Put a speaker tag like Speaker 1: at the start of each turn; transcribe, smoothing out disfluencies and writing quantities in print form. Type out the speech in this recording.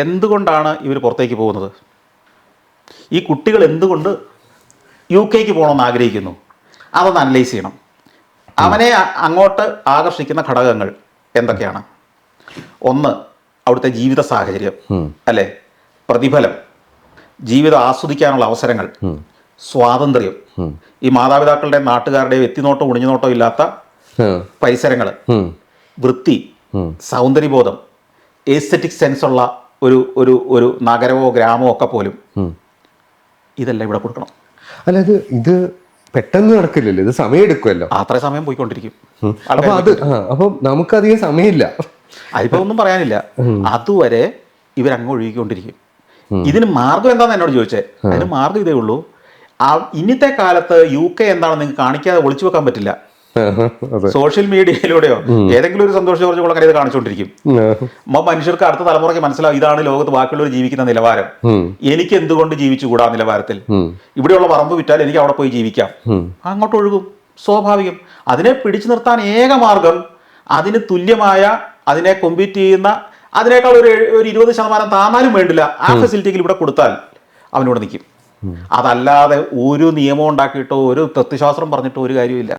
Speaker 1: എന്തുകൊണ്ടാണ് ഇവർ പുറത്തേക്ക് പോകുന്നത്? ഈ കുട്ടികൾ എന്തുകൊണ്ട് UK പോകണമെന്ന് ആഗ്രഹിക്കുന്നു? അതൊന്ന് അനലൈസ് ചെയ്യണം. അവനെ അങ്ങോട്ട് ആകർഷിക്കുന്ന ഘടകങ്ങൾ എന്തൊക്കെയാണ്? ഒന്ന്, അവിടുത്തെ ജീവിത സാഹചര്യം, അല്ലേ? പ്രതിഫലം, ജീവിതം ആസ്വദിക്കാനുള്ള അവസരങ്ങൾ, സ്വാതന്ത്ര്യം, ഈ മാതാപിതാക്കളുടെ നാട്ടുകാരുടെയും എത്തിനോട്ടോ ഒളിഞ്ഞുനോട്ടോ ഇല്ലാത്ത പരിസരങ്ങൾ, വൃത്തി, സൗന്ദര്യബോധം, എസ്തെറ്റിക് സെൻസുള്ള ഒരു ഒരു ഒരു നഗരമോ ഗ്രാമമോ ഒക്കെ പോലും ഇതെല്ലാം ഇവിടെ കൊടുക്കണം.
Speaker 2: അല്ല, ഇത് പെട്ടെന്ന് നടക്കില്ലല്ലോ, ഇത് സമയം എടുക്കുമല്ലോ.
Speaker 1: അത്ര സമയം പോയിക്കൊണ്ടിരിക്കും.
Speaker 2: അപ്പം നമുക്കധികം സമയമില്ല.
Speaker 1: അതിപ്പോ ഒന്നും പറയാനില്ല. അതുവരെ ഇവരങ്ങ് ഒഴുകിക്കൊണ്ടിരിക്കും. ഇതിന് മാർഗം എന്താണെന്ന് എന്നോട് ചോദിച്ചേ. അതിന് മാർഗം ഇതേ ഉള്ളൂ. ഇന്നത്തെ കാലത്ത് UK എന്താണെന്ന് നിങ്ങൾക്ക് കാണിക്കാതെ ഒളിച്ചു വെക്കാൻ പറ്റില്ല. സോഷ്യൽ മീഡിയയിലൂടെയോ ഏതെങ്കിലും ഒരു സന്തോഷ ജോർജ് ഇത് കാണിച്ചുകൊണ്ടിരിക്കും. മനുഷ്യർക്ക് അടുത്ത തലമുറയ്ക്ക് മനസ്സിലാവും ഇതാണ് ലോകത്ത് ബാക്കിയുള്ളവർ ജീവിക്കുന്ന നിലവാരം, എനിക്ക് എന്തുകൊണ്ട് ജീവിച്ചുകൂടാ നിലവാരത്തിൽ. ഇവിടെയുള്ള പറമ്പ് വിറ്റാൽ എനിക്ക് അവിടെ പോയി ജീവിക്കാം. അങ്ങോട്ട് ഒഴുകും, സ്വാഭാവികം. അതിനെ പിടിച്ചു നിർത്താൻ ഏക മാർഗം അതിന് തുല്യമായ, അതിനെ കോമ്പീറ്റ് ചെയ്യുന്ന, അതിനേക്കാൾ ഒരു 20% താന്നാലും വേണ്ടില്ല ആ ഫെസിലിറ്റികൾ ഇവിടെ കൊടുത്താൽ അവനിവിടെ നിൽക്കും. അതല്ലാതെ ഒരു നിയമം ഉണ്ടാക്കിയിട്ടോ ഒരു തത്വശാസ്ത്രം പറഞ്ഞിട്ടോ ഒരു കാര്യമില്ല.